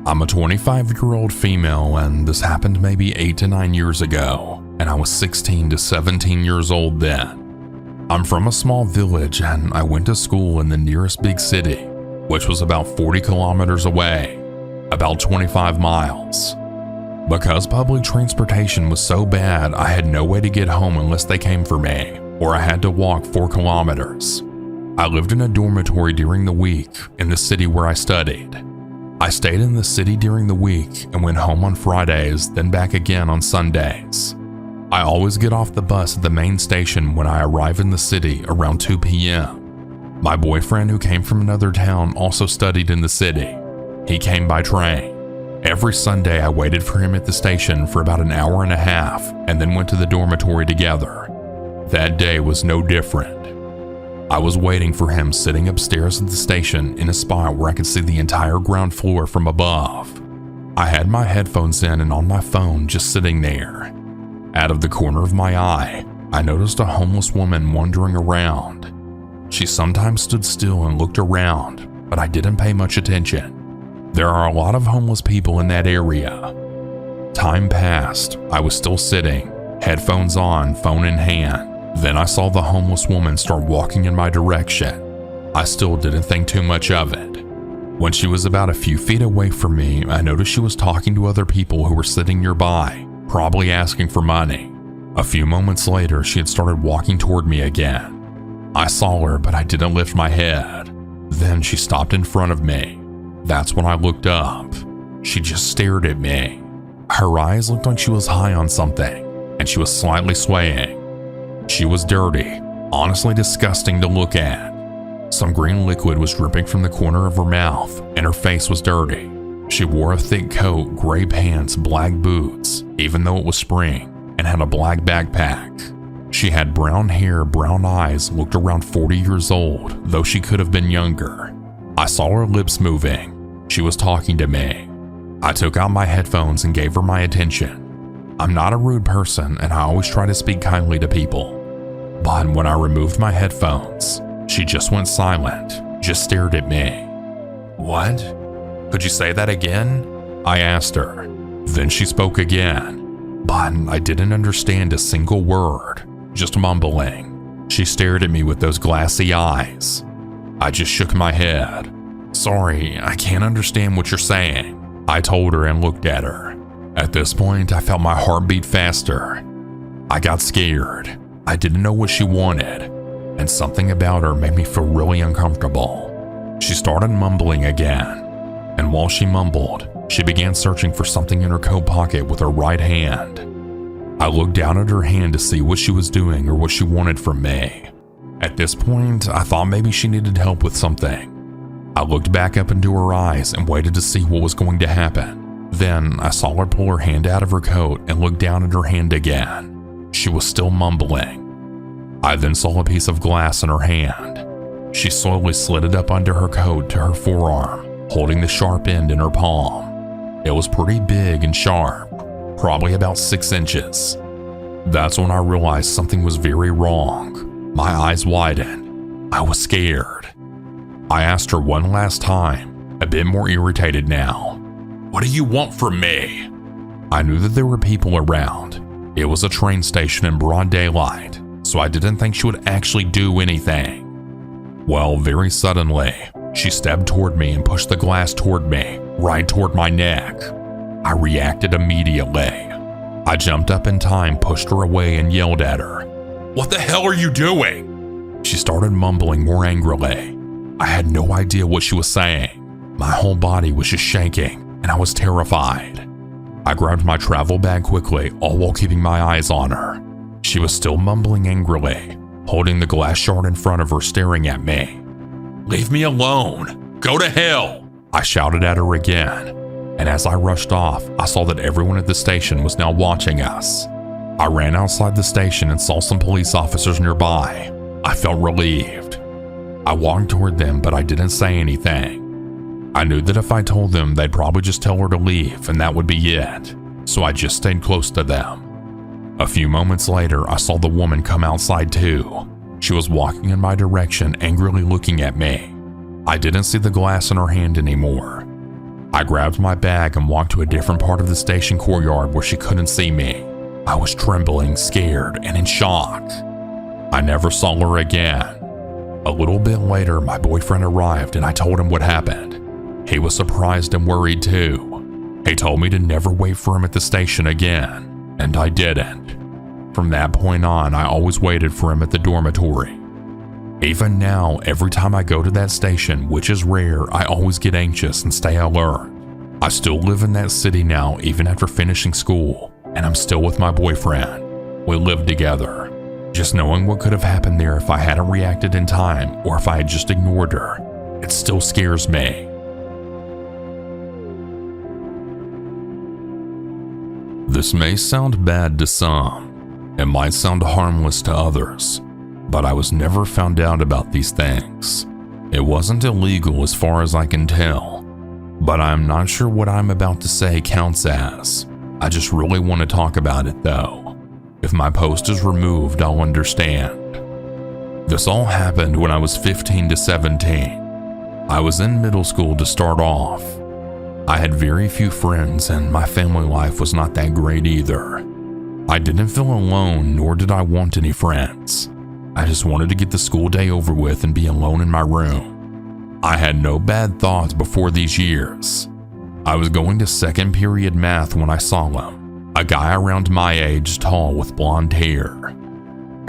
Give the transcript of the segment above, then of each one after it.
I'm a 25-year-old female, and this happened maybe 8 to 9 years ago, and I was 16 to 17 years old then. I'm from a small village, and I went to school in the nearest big city, which was about 40 kilometers away, about 25 miles. Because public transportation was so bad, I had no way to get home unless they came for me, or I had to walk 4 kilometers. I lived in a dormitory during the week in the city where I studied. I stayed in the city during the week and went home on Fridays, then back again on Sundays. I always get off the bus at the main station when I arrive in the city around 2 p.m. My boyfriend, who came from another town, also studied in the city. He came by train. Every Sunday I waited for him at the station for about an hour and a half and then went to the dormitory together. That day was no different. I was waiting for him sitting upstairs at the station in a spot where I could see the entire ground floor from above. I had my headphones in and on my phone just sitting there. Out of the corner of my eye, I noticed a homeless woman wandering around. She sometimes stood still and looked around, but I didn't pay much attention. There are a lot of homeless people in that area. Time passed. I was still sitting, headphones on, phone in hand. Then I saw the homeless woman start walking in my direction. I still didn't think too much of it. When she was about a few feet away from me, I noticed she was talking to other people who were sitting nearby, probably asking for money. A few moments later, she had started walking toward me again. I saw her, but I didn't lift my head. Then she stopped in front of me. That's when I looked up. She just stared at me. Her eyes looked like she was high on something, and she was slightly swaying. She was dirty, honestly disgusting to look at. Some green liquid was dripping from the corner of her mouth, and her face was dirty. She wore a thick coat, gray pants, black boots, even though it was spring, and had a black backpack. She had brown hair, brown eyes, looked around 40 years old, though she could have been younger. I saw her lips moving. She was talking to me. I took out my headphones and gave her my attention. I'm not a rude person, and I always try to speak kindly to people. But when I removed my headphones, she just went silent, just stared at me. "What? Could you say that again?" I asked her. Then she spoke again, but I didn't understand a single word, just mumbling. She stared at me with those glassy eyes. I just shook my head. "Sorry, I can't understand what you're saying," I told her and looked at her. At this point, I felt my heart beat faster. I got scared. I didn't know what she wanted, and something about her made me feel really uncomfortable. She started mumbling again, and while she mumbled, she began searching for something in her coat pocket with her right hand. I looked down at her hand to see what she was doing or what she wanted from me. At this point, I thought maybe she needed help with something. I looked back up into her eyes and waited to see what was going to happen. Then I saw her pull her hand out of her coat and look down at her hand again. She was still mumbling. I then saw a piece of glass in her hand. She slowly slid it up under her coat to her forearm, holding the sharp end in her palm. It was pretty big and sharp, probably about 6 inches. That's when I realized something was very wrong. My eyes widened. I was scared. I asked her one last time, a bit more irritated now. "What do you want from me?" I knew that there were people around. It was a train station in broad daylight, so I didn't think she would actually do anything. Well, very suddenly, she stepped toward me and pushed the glass toward me, right toward my neck. I reacted immediately. I jumped up in time, pushed her away, and yelled at her. "What the hell are you doing?" She started mumbling more angrily. I had no idea what she was saying. My whole body was just shaking, and I was terrified. I grabbed my travel bag quickly, all while keeping my eyes on her. She was still mumbling angrily, holding the glass shard in front of her, staring at me. "Leave me alone! Go to hell!" I shouted at her again, and as I rushed off, I saw that everyone at the station was now watching us. I ran outside the station and saw some police officers nearby. I felt relieved. I walked toward them, but I didn't say anything. I knew that if I told them, they'd probably just tell her to leave and that would be it, so I just stayed close to them. A few moments later, I saw the woman come outside too. She was walking in my direction, angrily looking at me. I didn't see the glass in her hand anymore. I grabbed my bag and walked to a different part of the station courtyard where she couldn't see me. I was trembling, scared, and in shock. I never saw her again. A little bit later, my boyfriend arrived and I told him what happened. He was surprised and worried too. He told me to never wait for him at the station again, and I didn't. From that point on, I always waited for him at the dormitory. Even now, every time I go to that station, which is rare, I always get anxious and stay alert. I still live in that city now, even after finishing school, and I'm still with my boyfriend. We live together. Just knowing what could have happened there if I hadn't reacted in time or if I had just ignored her, it still scares me. This may sound bad to some. It might sound harmless to others, but I was never found out about these things. It wasn't illegal as far as I can tell, but I'm not sure what I'm about to say counts as. I just really want to talk about it though. If my post is removed, I'll understand. This all happened when I was 15 to 17. I was in middle school to start off. I had very few friends and my family life was not that great either. I didn't feel alone, nor did I want any friends. I just wanted to get the school day over with and be alone in my room. I had no bad thoughts before these years. I was going to second period math when I saw him, a guy around my age, tall with blonde hair.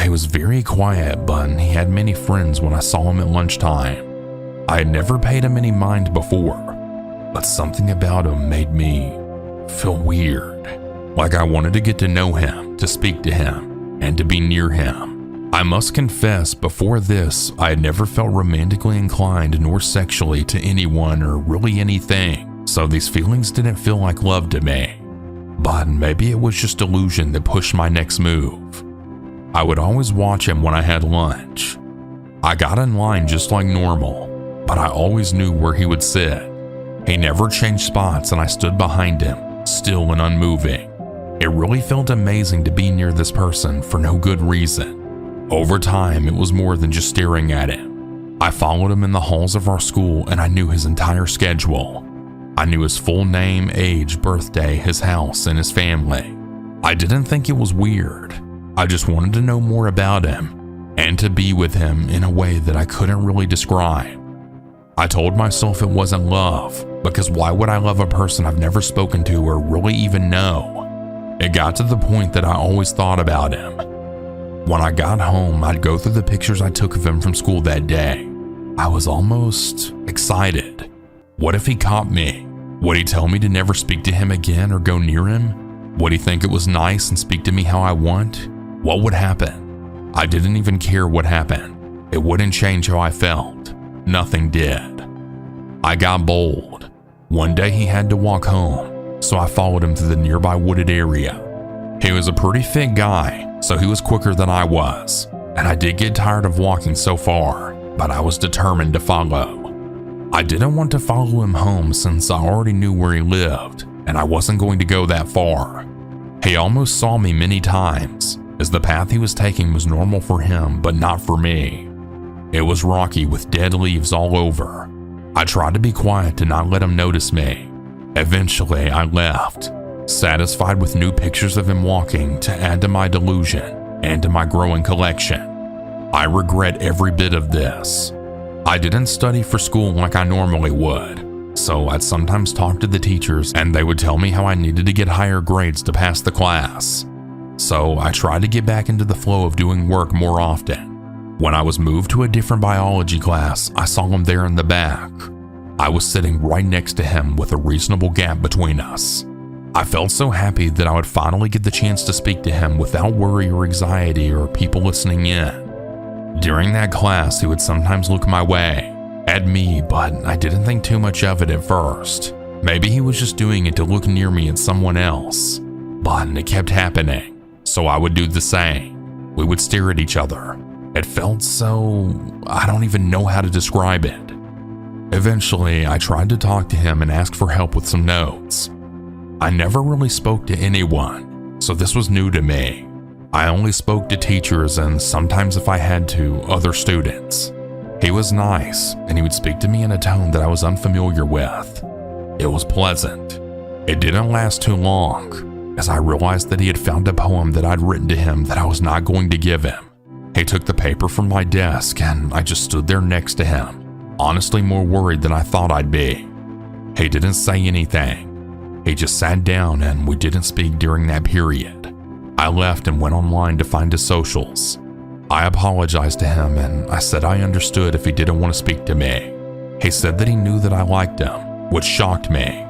He was very quiet, but he had many friends when I saw him at lunchtime. I had never paid him any mind before, but something about him made me feel weird. Like I wanted to get to know him, to speak to him, and to be near him. I must confess, before this, I had never felt romantically inclined nor sexually to anyone or really anything, so these feelings didn't feel like love to me. But maybe it was just delusion that pushed my next move. I would always watch him when I had lunch. I got in line just like normal, but I always knew where he would sit. He never changed spots and I stood behind him, still and unmoving. It really felt amazing to be near this person for no good reason. Over time, it was more than just staring at him. I followed him in the halls of our school and I knew his entire schedule. I knew his full name, age, birthday, his house, and his family. I didn't think it was weird. I just wanted to know more about him and to be with him in a way that I couldn't really describe. I told myself it wasn't love, because why would I love a person I've never spoken to or really even know? It got to the point that I always thought about him. When I got home, I'd go through the pictures I took of him from school that day. I was almost excited. What if he caught me? Would he tell me to never speak to him again or go near him? Would he think it was nice and speak to me how I want? What would happen? I didn't even care what happened. It wouldn't change how I felt. Nothing did. I got bold. One day he had to walk home, so I followed him to the nearby wooded area. He was a pretty fit guy, so he was quicker than I was, and I did get tired of walking so far, but I was determined to follow. I didn't want to follow him home since I already knew where he lived, and I wasn't going to go that far. He almost saw me many times, as the path he was taking was normal for him, but not for me. It was rocky with dead leaves all over. I tried to be quiet to not let him notice me. Eventually, I left, satisfied with new pictures of him walking to add to my delusion and to my growing collection. I regret every bit of this. I didn't study for school like I normally would, so I'd sometimes talk to the teachers and they would tell me how I needed to get higher grades to pass the class. So I tried to get back into the flow of doing work more often. When I was moved to a different biology class, I saw him there in the back. I was sitting right next to him with a reasonable gap between us. I felt so happy that I would finally get the chance to speak to him without worry or anxiety or people listening in. During that class, he would sometimes look my way, at me, but I didn't think too much of it at first. Maybe he was just doing it to look near me at someone else. But it kept happening, so I would do the same. We would stare at each other. It felt so, I don't even know how to describe it. Eventually, I tried to talk to him and ask for help with some notes. I never really spoke to anyone, so this was new to me. I only spoke to teachers and sometimes, if I had to, other students. He was nice, and he would speak to me in a tone that I was unfamiliar with. It was pleasant. It didn't last too long, as I realized that he had found a poem that I'd written to him that I was not going to give him. He took the paper from my desk and I just stood there next to him, honestly more worried than I thought I'd be. He didn't say anything. He just sat down and we didn't speak during that period. I left and went online to find his socials. I apologized to him and I said I understood if he didn't want to speak to me. He said that he knew that I liked him, which shocked me.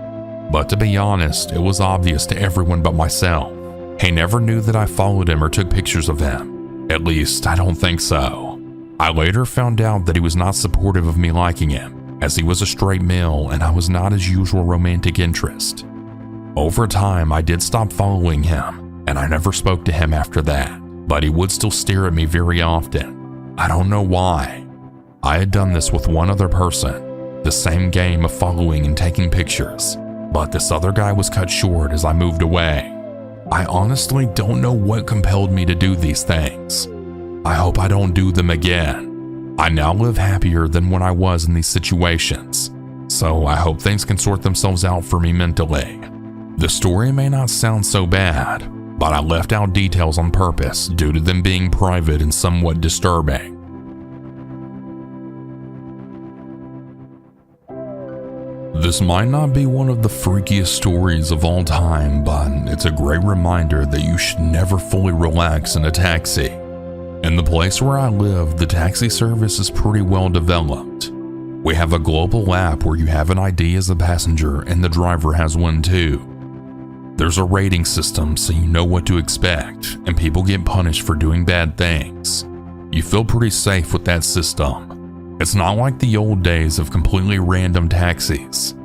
But to be honest, it was obvious to everyone but myself. He never knew that I followed him or took pictures of him. At least, I don't think so. I later found out that he was not supportive of me liking him, as he was a straight male and I was not his usual romantic interest. Over time, I did stop following him, and I never spoke to him after that, but he would still stare at me very often. I don't know why. I had done this with one other person, the same game of following and taking pictures, but this other guy was cut short as I moved away. I honestly don't know what compelled me to do these things. I hope I don't do them again. I now live happier than when I was in these situations, so I hope things can sort themselves out for me mentally. The story may not sound so bad, but I left out details on purpose due to them being private and somewhat disturbing. This might not be one of the freakiest stories of all time, but it's a great reminder that you should never fully relax in a taxi. In the place where I live, the taxi service is pretty well developed. We have a global app where you have an ID as a passenger and the driver has one too. There's a rating system so you know what to expect, and people get punished for doing bad things. You feel pretty safe with that system. It's not like the old days of completely random taxis.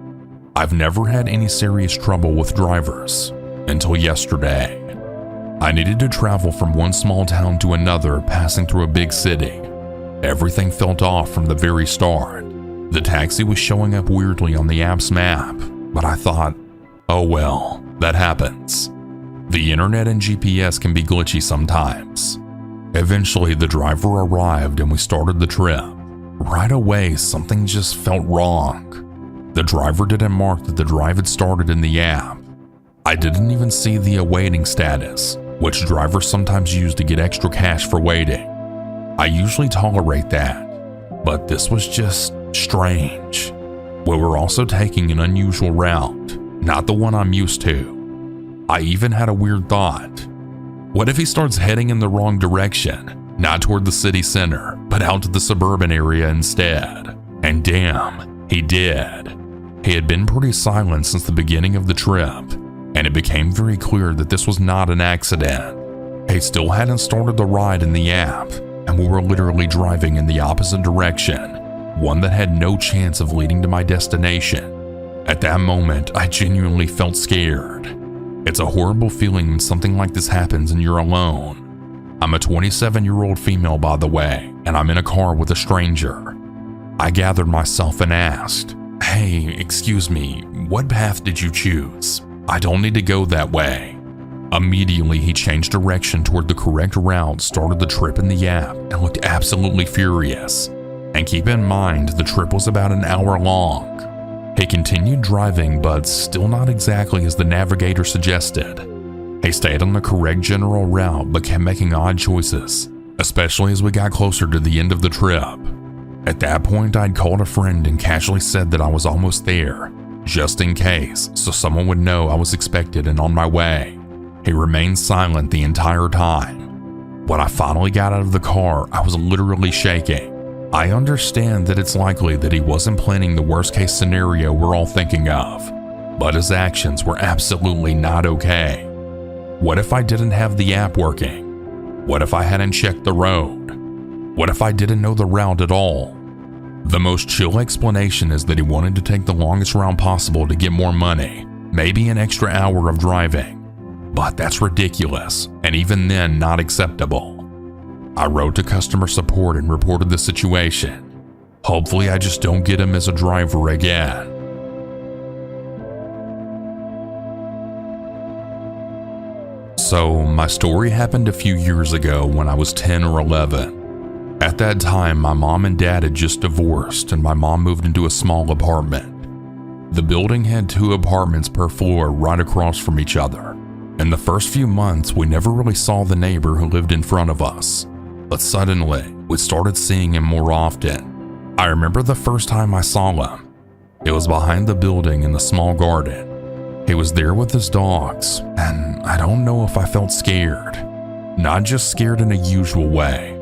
I've never had any serious trouble with drivers, until yesterday. I needed to travel from one small town to another, passing through a big city. Everything felt off from the very start. The taxi was showing up weirdly on the app's map, but I thought, oh well. That happens. The internet and GPS can be glitchy sometimes. Eventually, the driver arrived and we started the trip. Right away, something just felt wrong. The driver didn't mark that the drive had started in the app. I didn't even see the awaiting status, which drivers sometimes use to get extra cash for waiting. I usually tolerate that, but this was just strange. We were also taking an unusual route. Not the one I'm used to. I even had a weird thought. What if he starts heading in the wrong direction, not toward the city center, but out to the suburban area instead? And damn, he did. He had been pretty silent since the beginning of the trip, and it became very clear that this was not an accident. He still hadn't started the ride in the app, and we were literally driving in the opposite direction, one that had no chance of leading to my destination. At that moment, I genuinely felt scared. It's a horrible feeling when something like this happens and you're alone. I'm a 27-year-old female, by the way, and I'm in a car with a stranger. I gathered myself and asked, "Hey, excuse me, what path did you choose? I don't need to go that way." Immediately, he changed direction toward the correct route, started the trip in the app, and looked absolutely furious. And keep in mind, the trip was about an hour long. He continued driving, but still not exactly as the navigator suggested. He stayed on the correct general route, but kept making odd choices, especially as we got closer to the end of the trip. At that point, I'd called a friend and casually said that I was almost there, just in case, so someone would know I was expected and on my way. He remained silent the entire time. When I finally got out of the car, I was literally shaking. I understand that it's likely that he wasn't planning the worst case scenario we're all thinking of, but his actions were absolutely not okay. What if I didn't have the app working? What if I hadn't checked the road? What if I didn't know the route at all? The most chill explanation is that he wanted to take the longest route possible to get more money, maybe an extra hour of driving. But that's ridiculous, and even then not acceptable. I wrote to customer support and reported the situation. Hopefully I just don't get him as a driver again. So my story happened a few years ago when I was 10 or 11. At that time, my mom and dad had just divorced and my mom moved into a small apartment. The building had 2 apartments per floor right across from each other. In the first few months, we never really saw the neighbor who lived in front of us, but suddenly, we started seeing him more often. I remember the first time I saw him. It was behind the building in the small garden. He was there with his dogs, and I don't know if I felt scared. Not just scared in a usual way,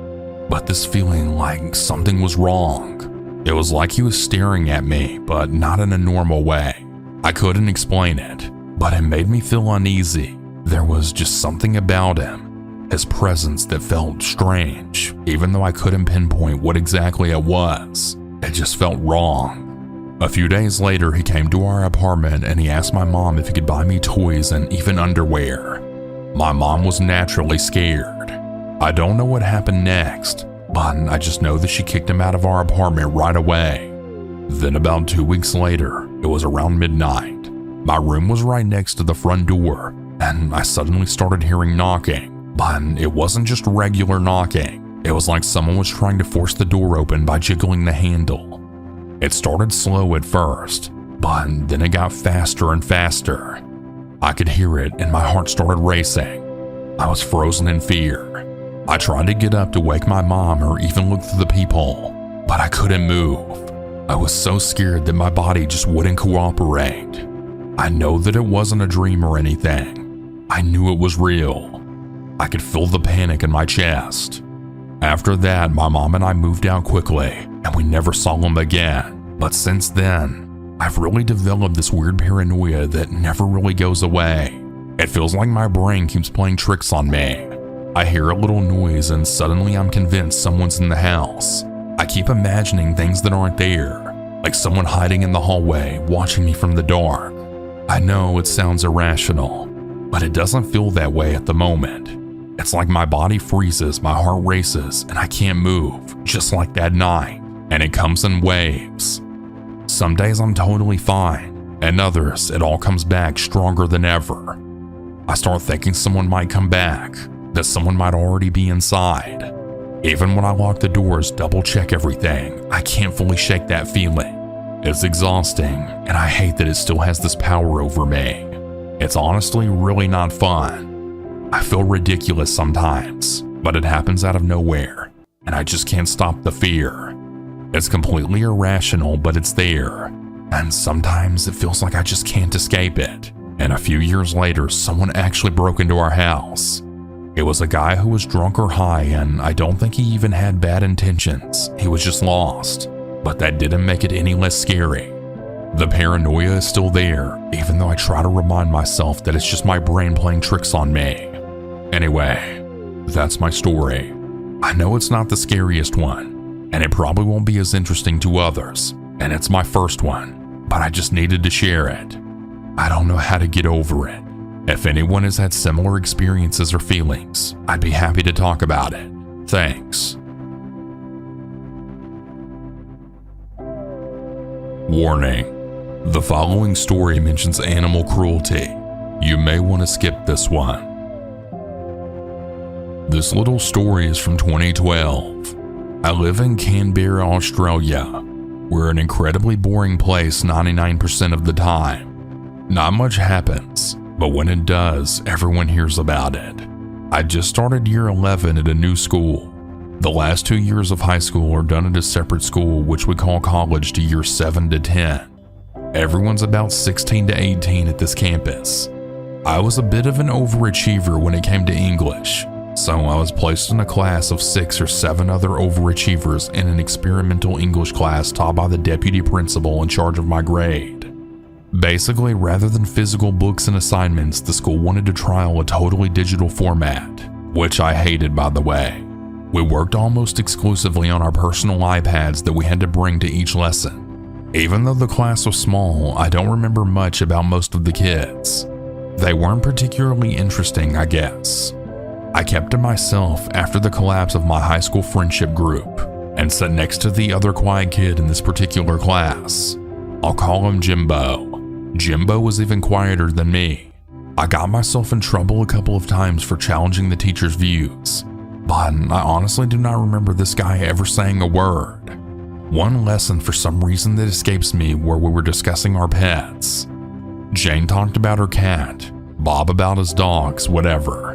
but this feeling like something was wrong. It was like he was staring at me, but not in a normal way. I couldn't explain it, but it made me feel uneasy. There was just something about him, his presence, that felt strange, even though I couldn't pinpoint what exactly it was. It just felt wrong. A few days later, he came to our apartment and he asked my mom if he could buy me toys and even underwear. My mom was naturally scared. I don't know what happened next, but I just know that she kicked him out of our apartment right away. Then about 2 weeks later, it was around midnight. My room was right next to the front door, and I suddenly started hearing knocking, but it wasn't just regular knocking. It was like someone was trying to force the door open by jiggling the handle. It started slow at first, but then it got faster and faster. I could hear it and my heart started racing. I was frozen in fear. I tried to get up to wake my mom or even look through the peephole, but I couldn't move. I was so scared that my body just wouldn't cooperate. I know that it wasn't a dream or anything. I knew it was real. I could feel the panic in my chest. After that, my mom and I moved out quickly, and we never saw him again. But since then, I've really developed this weird paranoia that never really goes away. It feels like my brain keeps playing tricks on me. I hear a little noise and suddenly I'm convinced someone's in the house. I keep imagining things that aren't there, like someone hiding in the hallway, watching me from the dark. I know it sounds irrational, but it doesn't feel that way at the moment. It's like my body freezes, my heart races, and I can't move, just like that night, and it comes in waves. Some days I'm totally fine, and others it all comes back stronger than ever. I start thinking someone might come back, that someone might already be inside. Even when I lock the doors, double check everything, I can't fully shake that feeling. It's exhausting, and I hate that it still has this power over me. It's honestly really not fun. I feel ridiculous sometimes, but it happens out of nowhere, and I just can't stop the fear. It's completely irrational, but it's there, and sometimes it feels like I just can't escape it. And a few years later, someone actually broke into our house. It was a guy who was drunk or high, and I don't think he even had bad intentions. He was just lost. But that didn't make it any less scary. The paranoia is still there, even though I try to remind myself that it's just my brain playing tricks on me. Anyway, that's my story. I know it's not the scariest one, and it probably won't be as interesting to others, and it's my first one, but I just needed to share it. I don't know how to get over it. If anyone has had similar experiences or feelings, I'd be happy to talk about it. Thanks. Warning: the following story mentions animal cruelty. You may want to skip this one. This little story is from 2012. I live in Canberra, Australia. We're an incredibly boring place 99% of the time. Not much happens, but when it does, everyone hears about it. I just started year 11 at a new school. The last 2 years of high school are done at a separate school, which we call college, to year 7 to 10. Everyone's about 16 to 18 at this campus. I was a bit of an overachiever when it came to English, so I was placed in a class of 6 or 7 other overachievers in an experimental English class taught by the deputy principal in charge of my grade. Basically, rather than physical books and assignments, the school wanted to trial a totally digital format, which I hated, by the way. We worked almost exclusively on our personal iPads that we had to bring to each lesson. Even though the class was small, I don't remember much about most of the kids. They weren't particularly interesting, I guess. I kept to myself after the collapse of my high school friendship group and sat next to the other quiet kid in this particular class. I'll call him Jimbo. Jimbo was even quieter than me. I got myself in trouble a couple of times for challenging the teacher's views, but I honestly do not remember this guy ever saying a word. One lesson for some reason that escapes me where we were discussing our pets. Jane talked about her cat, Bob about his dogs, whatever.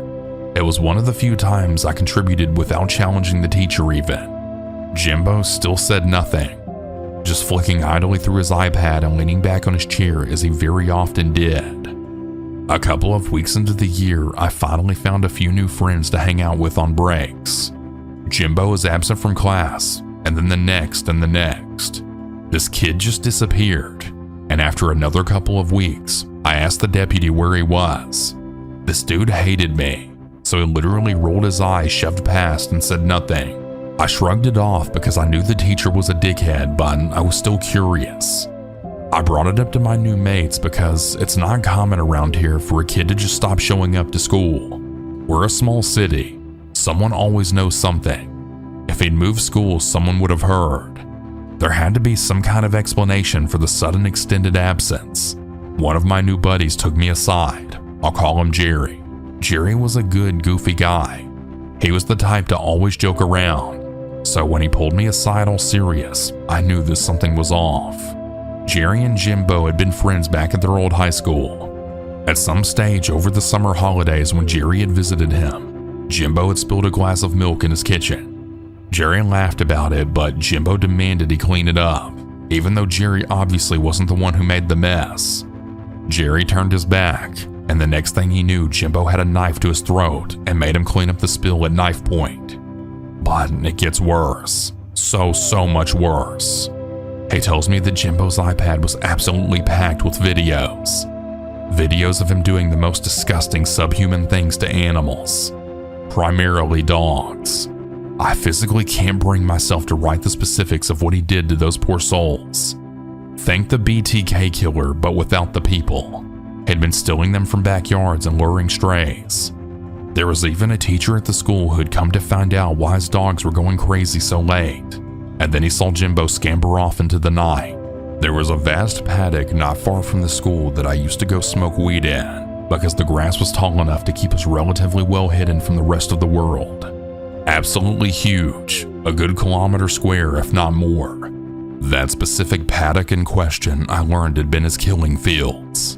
It was one of the few times I contributed without challenging the teacher even. Jimbo still said nothing, just flicking idly through his iPad and leaning back on his chair as he very often did. A couple of weeks into the year, I finally found a few new friends to hang out with on breaks. Jimbo is absent from class, and then the next and the next. This kid just disappeared, and after another couple of weeks, I asked the deputy where he was. This dude hated me, so he literally rolled his eyes, shoved past, and said nothing. I shrugged it off because I knew the teacher was a dickhead, but I was still curious. I brought it up to my new mates because it's not common around here for a kid to just stop showing up to school. We're a small city. Someone always knows something. If he'd moved schools, someone would have heard. There had to be some kind of explanation for the sudden extended absence. One of my new buddies took me aside. I'll call him Jerry. Jerry was a good, goofy guy. He was the type to always joke around. So when he pulled me aside all serious, I knew that something was off. Jerry and Jimbo had been friends back at their old high school. At some stage over the summer holidays when Jerry had visited him, Jimbo had spilled a glass of milk in his kitchen. Jerry laughed about it, but Jimbo demanded he clean it up, even though Jerry obviously wasn't the one who made the mess. Jerry turned his back, and the next thing he knew, Jimbo had a knife to his throat and made him clean up the spill at knife point. But it gets worse. So much worse. He tells me that Jimbo's iPad was absolutely packed with videos. Videos of him doing the most disgusting subhuman things to animals. Primarily dogs. I physically can't bring myself to write the specifics of what he did to those poor souls. Think the BTK killer, but without the people. He'd been stealing them from backyards and luring strays. There was even a teacher at the school who'd come to find out why his dogs were going crazy so late. And then he saw Jimbo scamper off into the night. There was a vast paddock not far from the school that I used to go smoke weed in, because the grass was tall enough to keep us relatively well hidden from the rest of the world. Absolutely huge, a good kilometer square if not more. That specific paddock in question I learned had been his killing fields.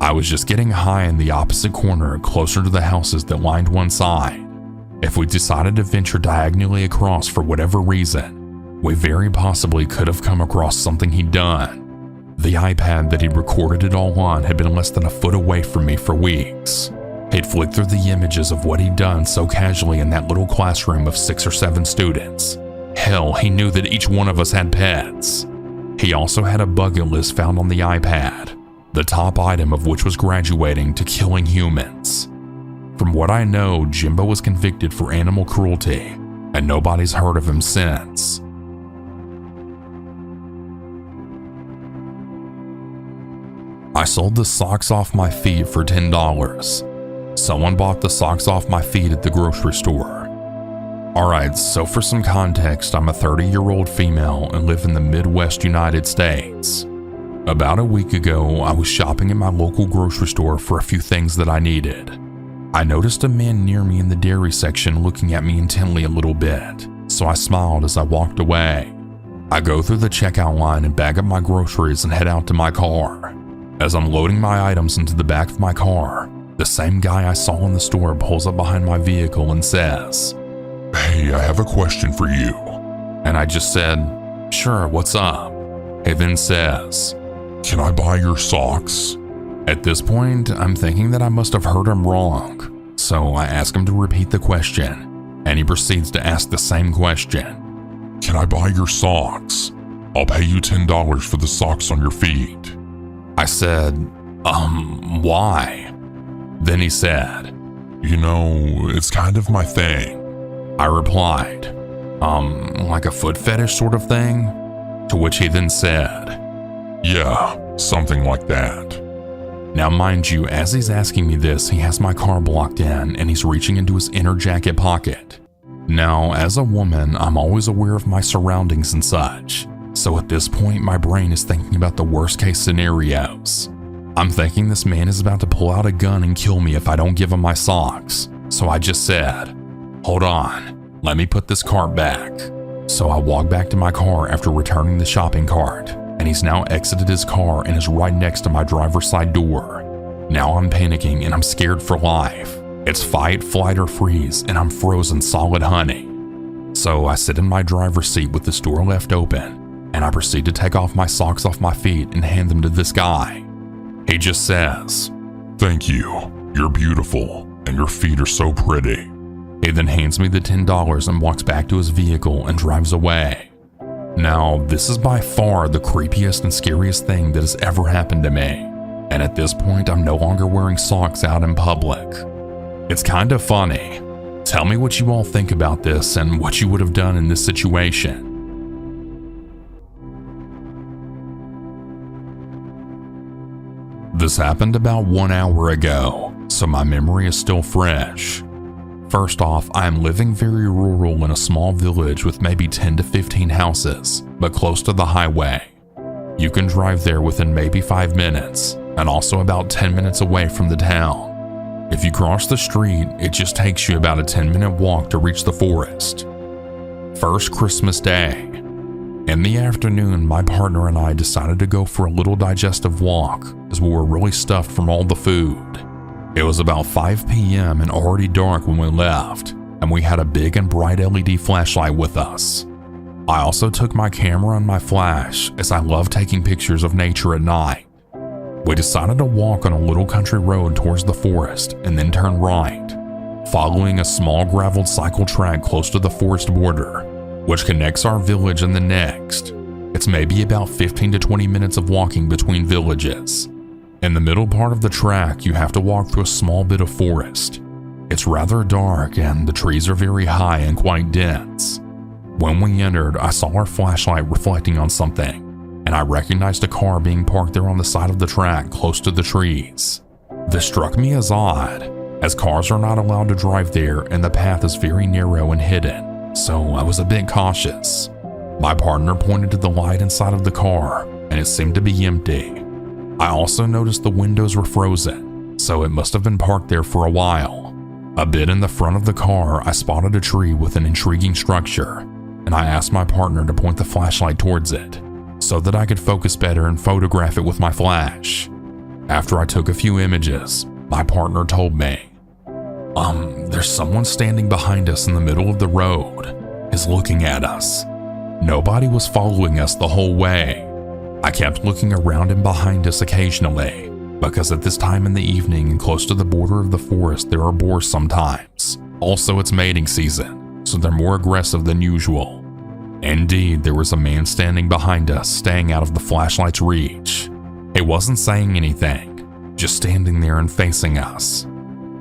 I was just getting high in the opposite corner closer to the houses that lined one side. If we decided to venture diagonally across for whatever reason, we very possibly could have come across something he'd done. The iPad that he'd recorded it all on had been less than a foot away from me for weeks. He'd flicked through the images of what he'd done so casually in that little classroom of 6 or 7 students. Hell, he knew that each one of us had pets. He also had a bucket list found on the iPad, the top item of which was graduating to killing humans. From what I know, Jimbo was convicted for animal cruelty, and nobody's heard of him since. I sold the socks off my feet for $10. Someone bought the socks off my feet at the grocery store. Alright, so for some context, I'm a 30-year-old female and live in the Midwest United States. About a week ago, I was shopping at my local grocery store for a few things that I needed. I noticed a man near me in the dairy section looking at me intently a little bit, so I smiled as I walked away. I go through the checkout line and bag up my groceries and head out to my car. As I'm loading my items into the back of my car, the same guy I saw in the store pulls up behind my vehicle and says, "Hey, I have a question for you." And I just said, "Sure, what's up?" He then says, "Can I buy your socks?" At this point, I'm thinking that I must have heard him wrong, so I ask him to repeat the question, and he proceeds to ask the same question. "Can I buy your socks? I'll pay you $10 for the socks on your feet." I said, why? Then he said, "You know, it's kind of my thing." I replied, like a foot fetish sort of thing? To which he then said, "Yeah, something like that." Now mind you, as he's asking me this, he has my car blocked in and he's reaching into his inner jacket pocket. Now, as a woman, I'm always aware of my surroundings and such, so at this point my brain is thinking about the worst case scenarios. I'm thinking this man is about to pull out a gun and kill me if I don't give him my socks, so I just said, "Hold on, let me put this cart back." So I walk back to my car after returning the shopping cart, and he's now exited his car and is right next to my driver's side door. Now I'm panicking and I'm scared for life. It's fight, flight, or freeze, and I'm frozen solid, honey. So I sit in my driver's seat with this door left open, and I proceed to take off my socks off my feet and hand them to this guy. He just says, "Thank you, you're beautiful, and your feet are so pretty." He then hands me the $10 and walks back to his vehicle and drives away. Now, this is by far the creepiest and scariest thing that has ever happened to me, and at this point I'm no longer wearing socks out in public. It's kind of funny. Tell me what you all think about this and what you would have done in this situation. This happened about 1 hour ago, so my memory is still fresh. First off, I am living very rural in a small village with maybe 10 to 15 houses, but close to the highway. You can drive there within maybe 5 minutes, and also about 10 minutes away from the town. If you cross the street, it just takes you about a 10-minute walk to reach the forest. First Christmas Day. In the afternoon, my partner and I decided to go for a little digestive walk as we were really stuffed from all the food. It was about 5 p.m. and already dark when we left, and we had a big and bright LED flashlight with us. I also took my camera and my flash, as I love taking pictures of nature at night. We decided to walk on a little country road towards the forest and then turn right, following a small graveled cycle track close to the forest border, which connects our village and the next. It's maybe about 15 to 20 minutes of walking between villages. In the middle part of the track, you have to walk through a small bit of forest. It's rather dark and the trees are very high and quite dense. When we entered, I saw our flashlight reflecting on something, and I recognized a car being parked there on the side of the track close to the trees. This struck me as odd, as cars are not allowed to drive there and the path is very narrow and hidden, so I was a bit cautious. My partner pointed to the light inside of the car, and it seemed to be empty. I also noticed the windows were frozen, so it must have been parked there for a while. A bit in the front of the car, I spotted a tree with an intriguing structure, and I asked my partner to point the flashlight towards it, so that I could focus better and photograph it with my flash. After I took a few images, my partner told me, there's someone standing behind us in the middle of the road, is looking at us. Nobody was following us the whole way. I kept looking around and behind us occasionally, because at this time in the evening and close to the border of the forest there are boars sometimes. Also, it's mating season, so they're more aggressive than usual. Indeed, there was a man standing behind us, staying out of the flashlight's reach. He wasn't saying anything, just standing there and facing us.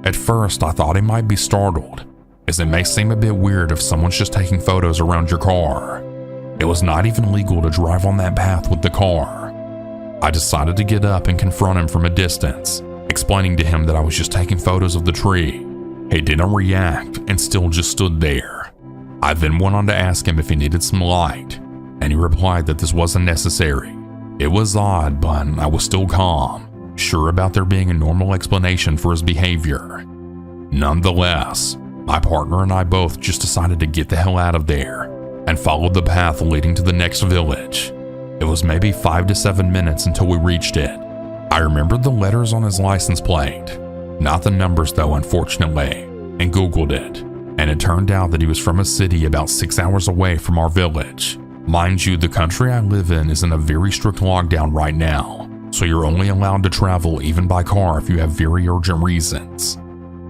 At first, I thought he might be startled, as it may seem a bit weird if someone's just taking photos around your car. It was not even legal to drive on that path with the car. I decided to get up and confront him from a distance, explaining to him that I was just taking photos of the tree. He didn't react and still just stood there. I then went on to ask him if he needed some light, and he replied that this wasn't necessary. It was odd, but I was still calm, sure about there being a normal explanation for his behavior. Nonetheless, my partner and I both just decided to get the hell out of there and followed the path leading to the next village. It was maybe 5 to 7 minutes until we reached it. I remembered the letters on his license plate, not the numbers though, unfortunately, and Googled it, and it turned out that he was from a city about 6 hours away from our village. Mind you, the country I live in is in a very strict lockdown right now, so you're only allowed to travel even by car if you have very urgent reasons.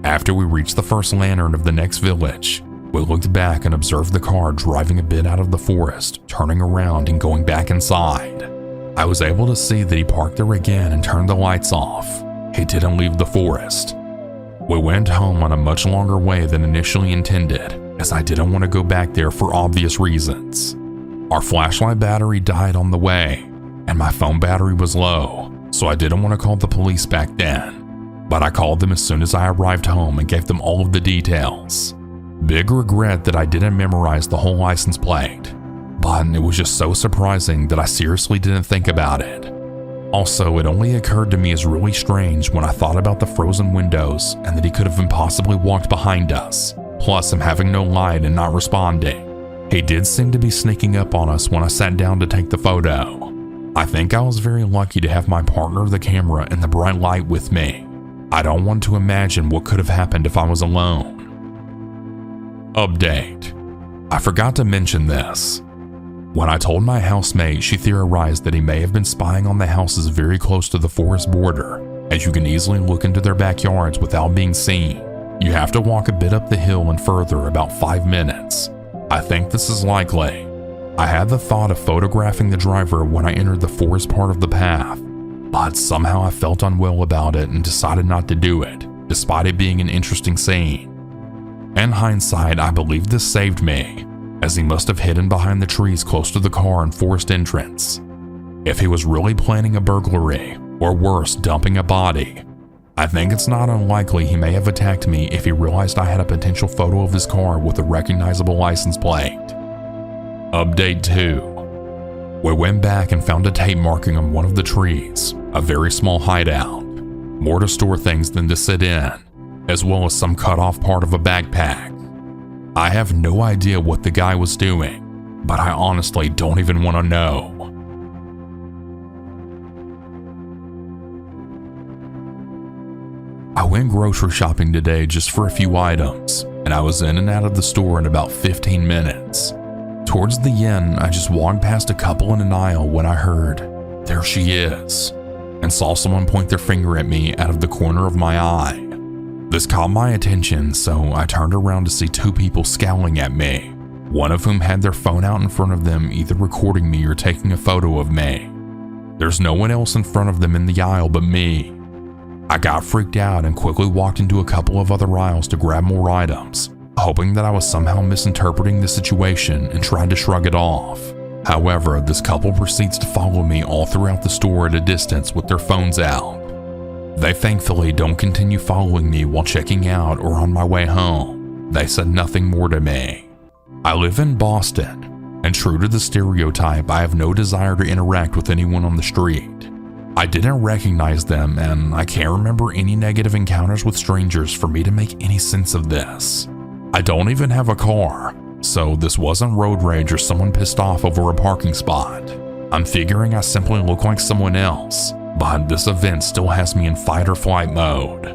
After we reached the first lantern of the next village, we looked back and observed the car driving a bit out of the forest, turning around and going back inside. I was able to see that he parked there again and turned the lights off. He didn't leave the forest. We went home on a much longer way than initially intended, as I didn't want to go back there for obvious reasons. Our flashlight battery died on the way, and my phone battery was low, so I didn't want to call the police back then. But I called them as soon as I arrived home and gave them all of the details. Big regret that I didn't memorize the whole license plate, but it was just so surprising that I seriously didn't think about it. Also, it only occurred to me as really strange when I thought about the frozen windows and that he could have impossibly walked behind us, plus him having no light and not responding. He did seem to be sneaking up on us when I sat down to take the photo. I think I was very lucky to have my partner, the camera, and the bright light with me. I don't want to imagine what could have happened if I was alone. Update. I forgot to mention this. When I told my housemate, she theorized that he may have been spying on the houses very close to the forest border, as you can easily look into their backyards without being seen. You have to walk a bit up the hill and further about 5 minutes. I think this is likely. I had the thought of photographing the driver when I entered the forest part of the path, but somehow I felt unwell about it and decided not to do it, despite it being an interesting scene. In hindsight, I believe this saved me, as he must have hidden behind the trees close to the car and forest entrance. If he was really planning a burglary, or worse, dumping a body, I think it's not unlikely he may have attacked me if he realized I had a potential photo of his car with a recognizable license plate. Update 2. We went back and found a tape marking on one of the trees, a very small hideout, more to store things than to sit in, as well as some cut off part of a backpack. I have no idea what the guy was doing, but I honestly don't even want to know. I went grocery shopping today just for a few items, and I was in and out of the store in about 15 minutes. Towards the end, I just walked past a couple in an aisle when I heard, "There she is," and saw someone point their finger at me out of the corner of my eye. This caught my attention, so I turned around to see 2 people scowling at me, one of whom had their phone out in front of them, either recording me or taking a photo of me. There's no one else in front of them in the aisle but me. I got freaked out and quickly walked into a couple of other aisles to grab more items, hoping that I was somehow misinterpreting the situation and tried to shrug it off. However, this couple proceeds to follow me all throughout the store at a distance with their phones out. They thankfully don't continue following me while checking out or on my way home. They said nothing more to me. I live in Boston, and true to the stereotype, I have no desire to interact with anyone on the street. I didn't recognize them, and I can't remember any negative encounters with strangers for me to make any sense of this. I don't even have a car, so this wasn't road rage or someone pissed off over a parking spot. I'm figuring I simply look like someone else, but this event still has me in fight or flight mode.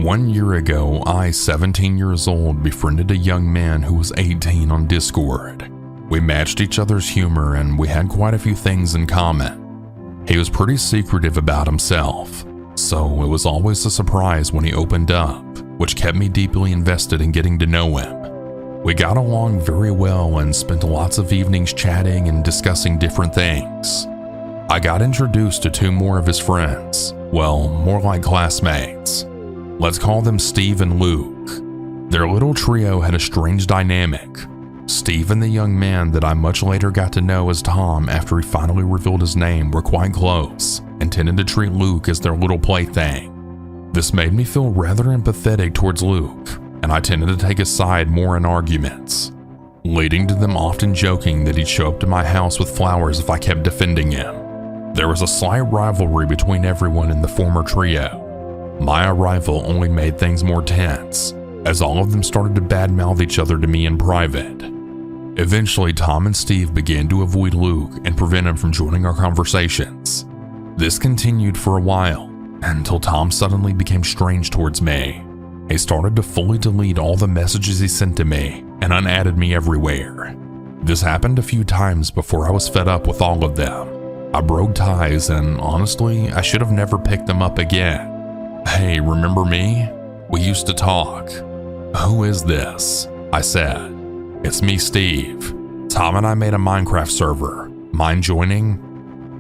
One year ago, I, 17 years old, befriended a young man who was 18 on Discord. We matched each other's humor and we had quite a few things in common. He was pretty secretive about himself, so it was always a surprise when he opened up, which kept me deeply invested in getting to know him. We got along very well and spent lots of evenings chatting and discussing different things. I got introduced to 2 more of his friends, well, more like classmates. Let's call them Steve and Luke. Their little trio had a strange dynamic. Steve and the young man that I much later got to know as Tom after he finally revealed his name were quite close and tended to treat Luke as their little plaything. This made me feel rather empathetic towards Luke, and I tended to take his side more in arguments, leading to them often joking that he'd show up to my house with flowers if I kept defending him. There was a slight rivalry between everyone in the former trio. My arrival only made things more tense, as all of them started to badmouth each other to me in private. Eventually, Tom and Steve began to avoid Luke and prevent him from joining our conversations. This continued for a while, until Tom suddenly became strange towards me. He started to fully delete all the messages he sent to me and unadded me everywhere. This happened a few times before I was fed up with all of them. I broke ties, and honestly, I should have never picked them up again. "Hey, remember me? We used to talk." "Who is this?" I said. "It's me, Steve. Tom and I made a Minecraft server. Mind joining?"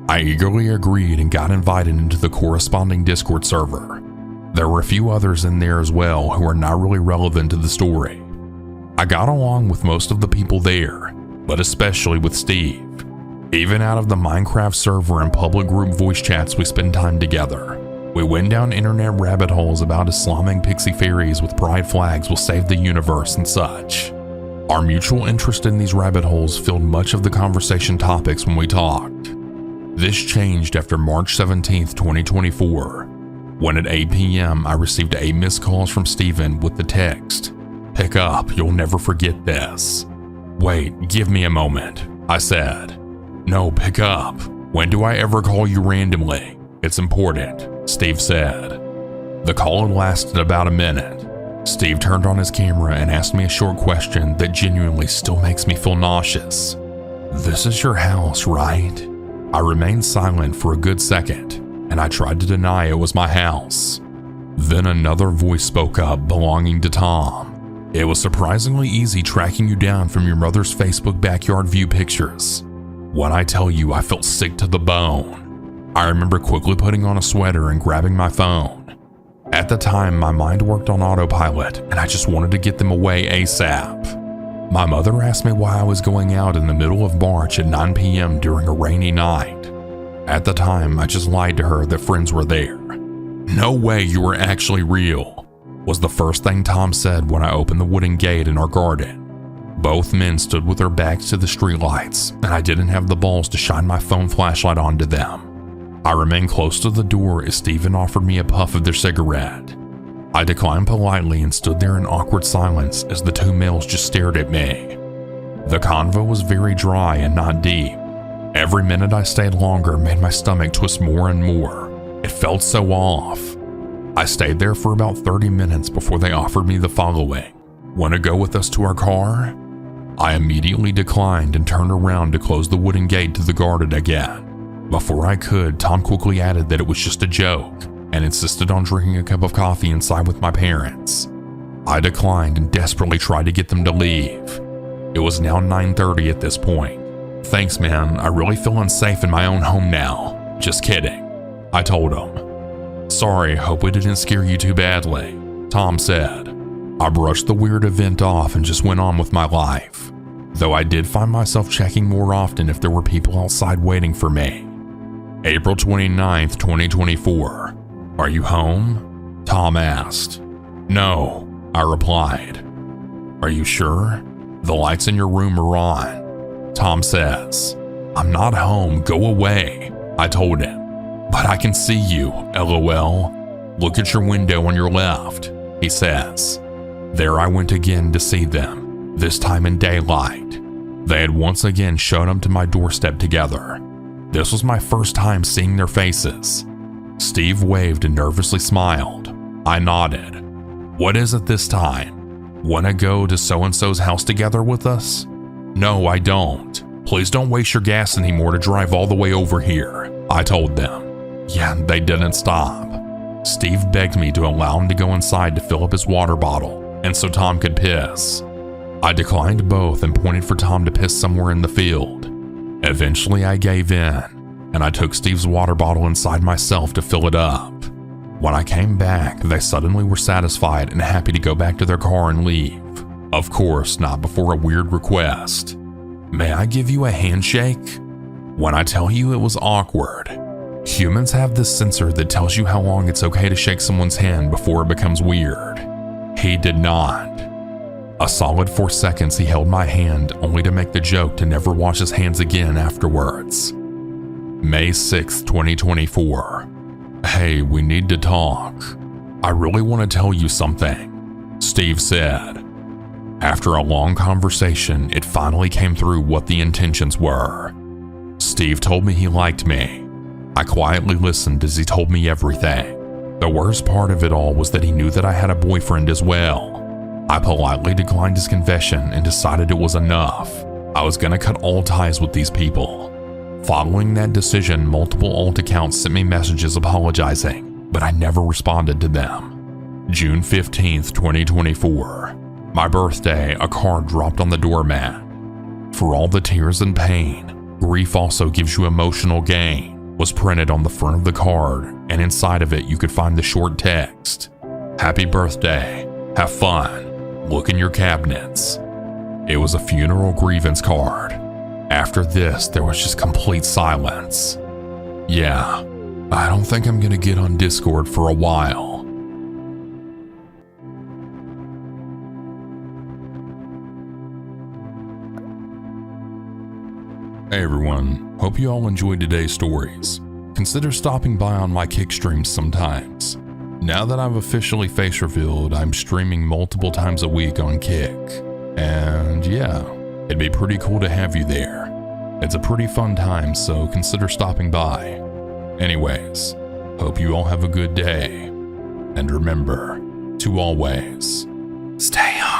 I eagerly agreed and got invited into the corresponding Discord server. There were a few others in there as well who are not really relevant to the story. I got along with most of the people there, but especially with Steve. Even out of the Minecraft server and public group voice chats, we spend time together. We went down internet rabbit holes about Islamic pixie fairies with pride flags will save the universe and such. Our mutual interest in these rabbit holes filled much of the conversation topics when we talked. This changed after March 17th, 2024. when at 8 p.m. I received 8 missed calls from Steven with the text, "Pick up, you'll never forget this." "Wait, give me a moment," I said. "No, pick up. When do I ever call you randomly? It's important," Steve said. The call had lasted about a minute. Steve turned on his camera and asked me a short question that genuinely still makes me feel nauseous. "This is your house, right?" I remained silent for a good second, and I tried to deny it was my house. Then another voice spoke up belonging to Tom. "It was surprisingly easy tracking you down from your mother's Facebook backyard view pictures. When I tell you I felt sick to the bone." I remember quickly putting on a sweater and grabbing my phone. At the time, my mind worked on autopilot, and I just wanted to get them away ASAP. My mother asked me why I was going out in the middle of March at 9 p.m. during a rainy night. At the time, I just lied to her that friends were there. "No way you were actually real," was the first thing Tom said when I opened the wooden gate in our garden. Both men stood with their backs to the streetlights, and I didn't have the balls to shine my phone flashlight onto them. I remained close to the door as Steven offered me a puff of their cigarette. I declined politely and stood there in awkward silence as the two males just stared at me. The convo was very dry and not deep. Every minute I stayed longer made my stomach twist more and more. It felt so off. I stayed there for about 30 minutes before they offered me the following. "Want to go with us to our car?" I immediately declined and turned around to close the wooden gate to the garden again. Before I could, Tom quickly added that it was just a joke and insisted on drinking a cup of coffee inside with my parents. I declined and desperately tried to get them to leave. It was now 9:30 at this point. "Thanks, man. I really feel unsafe in my own home now." "Just kidding," I told him. "Sorry, hope we didn't scare you too badly," Tom said. I brushed the weird event off and just went on with my life, though I did find myself checking more often if there were people outside waiting for me. April 29th, 2024. "Are you home?" Tom asked. "No," I replied. "Are you sure? The lights in your room are on," Tom says. "I'm not home, go away," I told him. "But I can see you, LOL. Look at your window on your left," he says. There I went again to see them, this time in daylight. They had once again shown up to my doorstep together. This was my first time seeing their faces. Steve waved and nervously smiled. I nodded. "What is it this time? Want to go to so-and-so's house together with us?" "No, I don't. Please don't waste your gas anymore to drive all the way over here," I told them. Yeah, they didn't stop. Steve begged me to allow him to go inside to fill up his water bottle, and so Tom could piss. I declined both and pointed for Tom to piss somewhere in the field. Eventually I gave in, and I took Steve's water bottle inside myself to fill it up. When I came back, they suddenly were satisfied and happy to go back to their car and leave. Of course, not before a weird request. "May I give you a handshake?" When I tell you it was awkward. Humans have this sensor that tells you how long it's okay to shake someone's hand before it becomes weird. He did not. A solid 4 seconds he held my hand, only to make the joke to never wash his hands again afterwards. May 6th, 2024. "Hey, we need to talk. I really want to tell you something," Steve said. After a long conversation, it finally came through what the intentions were. Steve told me he liked me. I quietly listened as he told me everything. The worst part of it all was that he knew that I had a boyfriend as well. I politely declined his confession and decided it was enough. I was gonna cut all ties with these people. Following that decision, multiple alt accounts sent me messages apologizing, but I never responded to them. June 15th, 2024. My birthday, a card dropped on the doormat. "For all the tears and pain, grief also gives you emotional gain," was printed on the front of the card, and inside of it you could find the short text. "Happy birthday. Have fun. Look in your cabinets." It was a funeral grievance card. After this, there was just complete silence. Yeah, I don't think I'm gonna get on Discord for a while. Hey everyone, hope you all enjoyed today's stories. Consider stopping by on my Kick streams sometimes. Now that I've officially face revealed, I'm streaming multiple times a week on Kick. And yeah, it'd be pretty cool to have you there. It's a pretty fun time, so consider stopping by. Anyways, hope you all have a good day. And remember to always stay home.